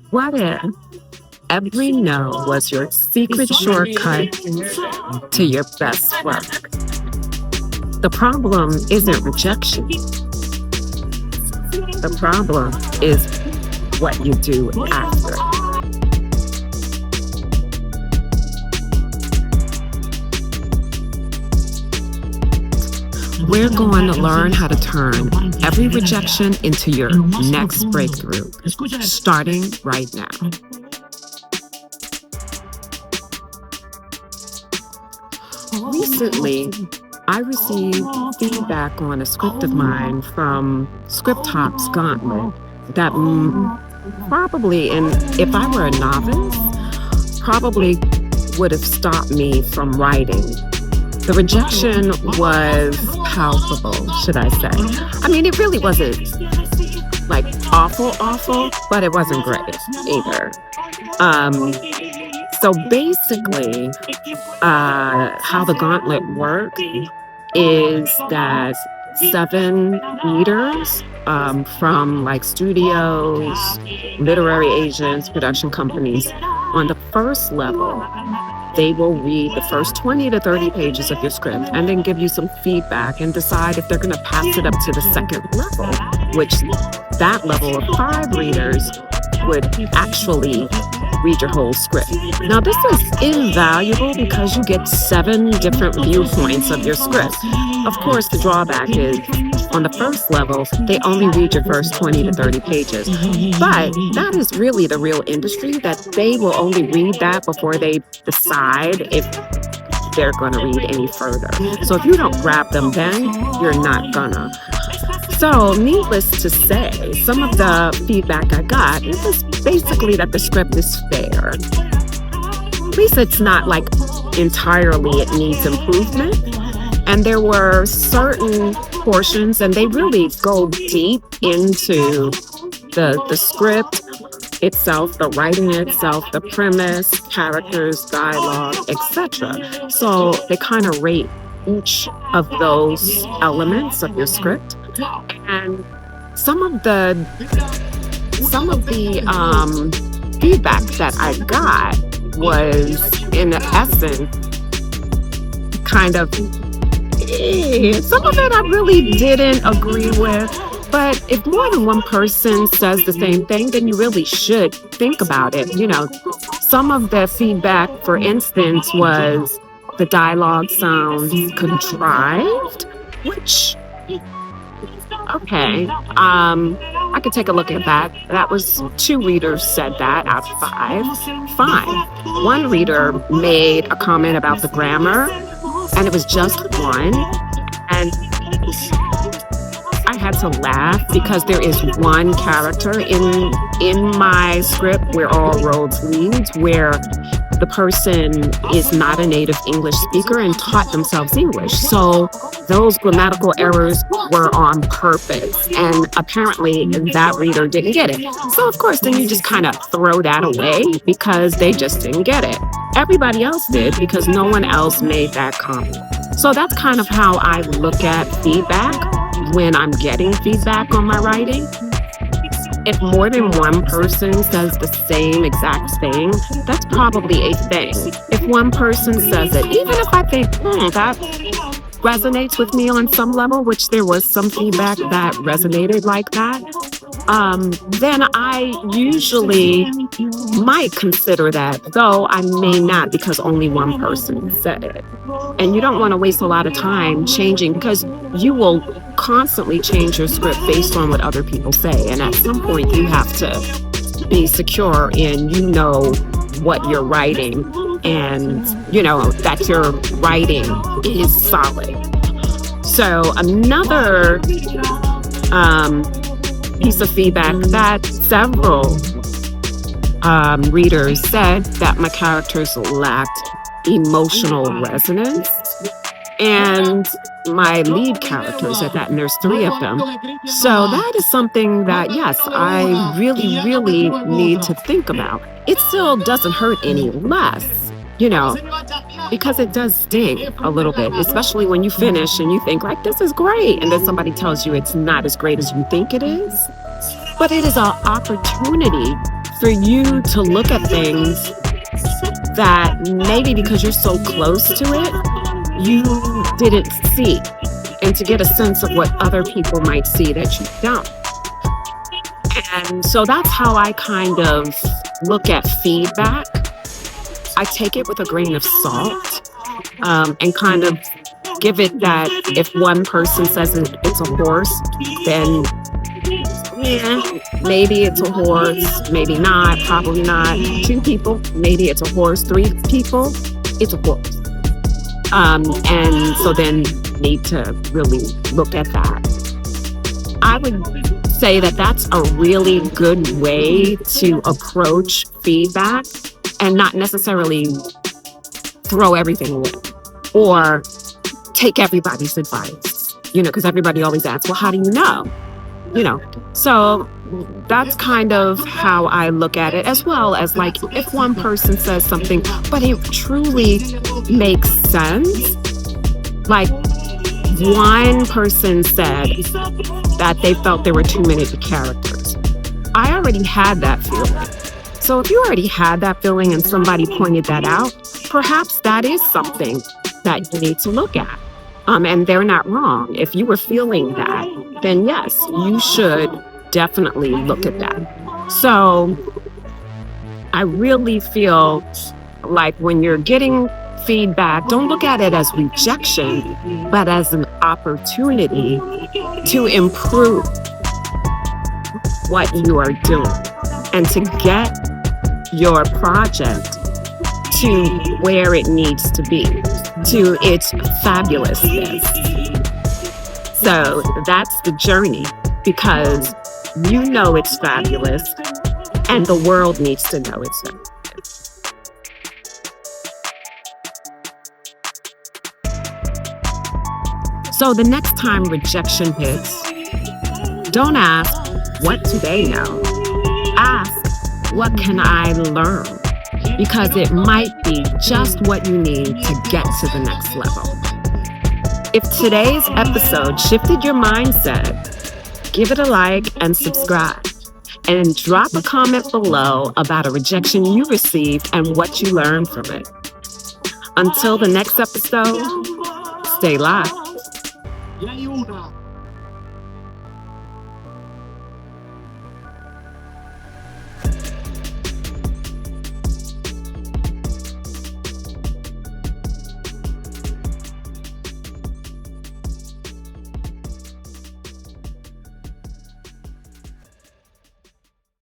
What if every no was your secret shortcut to your best work? The problem isn't rejection. The problem is what you do after. We're going to learn how to turn every rejection into your next breakthrough, starting right now. Recently, I received feedback on a script of mine from Script Top's Gauntlet that probably, and if I were a novice, probably would have stopped me from writing. The rejection was palpable, should I say. I mean, it really wasn't like awful, but it wasn't great either. So basically, how the gauntlet worked is that 7 readers from like studios, literary agents, production companies, on the first level, they will read the first 20 to 30 pages of your script and then give you some feedback and decide if they're going to pass it up to the second level, which that level of 5 readers would actually read your whole script. Now, this is invaluable because you get 7 different viewpoints of your script. Of course, the drawback is on the first level, they only read your first 20 to 30 pages. But that is really the real industry, that they will only read that before they decide if they're going to read any further. So if you don't grab them then, you're not gonna. So needless to say, some of the feedback I got is basically that the script is fair. At least it's not like entirely it needs improvement. And there were certain portions, and they really go deep into the script itself, the writing itself, the premise, characters, dialogue, etc. So they kind of rate each of those elements of your script. And some of the feedback that I got was, in essence, kind of, some of it I really didn't agree with. But if more than one person says the same thing, then you really should think about it. You know, some of the feedback, for instance, was the dialogue sounds contrived, which, okay, I could take a look at that. That was 2 readers said that out of 5. Fine. One reader made a comment about the grammar, and it was just one. And I had to laugh because there is one character in my script where all roads lead, where the person is not a native English speaker and taught themselves English. So those grammatical errors were on purpose. And apparently that reader didn't get it. So of course, then you just kind of throw that away because they just didn't get it. Everybody else did because no one else made that comment. So that's kind of how I look at feedback when I'm getting feedback on my writing. If more than one person says the same exact thing, that's probably a thing. If one person says it, even if I think, that resonates with me on some level, which there was some feedback that resonated like that, then I usually might consider that, though I may not because only one person said it. And you don't want to waste a lot of time changing, because you will constantly change your script based on what other people say. And at some point you have to be secure in, what you're writing, and that your writing is solid. So another piece of feedback that several readers said that my characters lacked emotional resonance, and my lead characters said that, and there's 3 of them. So that is something that, yes, I really, really need to think about. It still doesn't hurt any less, because it does sting a little bit, especially when you finish and you think like, this is great, and then somebody tells you it's not as great as you think it is. But it is an opportunity for you to look at things that maybe because you're so close to it, you didn't see, and to get a sense of what other people might see that you don't. And so that's how I kind of look at feedback. I take it with a grain of salt, and kind of give it that if one person says it's a horse, then yeah, maybe it's a horse, maybe not, probably not. 2 people, maybe it's a horse. 3 people, it's a horse. And so then need to really look at that. I would say that that's a really good way to approach feedback and not necessarily throw everything away or take everybody's advice, because everybody always asks, well, how do you know? So that's kind of how I look at it, as well as like if one person says something, but it truly makes sense. Like one person said that they felt there were too many characters. I already had that feeling. So if you already had that feeling and somebody pointed that out, perhaps that is something that you need to look at. And they're not wrong. If you were feeling that, then yes, you should definitely look at that. So I really feel like when you're getting feedback, don't look at it as rejection, but as an opportunity to improve what you are doing and to get your project to where it needs to be, to its fabulousness. So that's the journey, because you know it's fabulous and the world needs to know it's fabulous. So the next time rejection hits, don't ask, what do they know? Ask, what can I learn? Because it might be just what you need to get to the next level. If today's episode shifted your mindset, give it a like and subscribe. And drop a comment below about a rejection you received and what you learned from it. Until the next episode, stay live.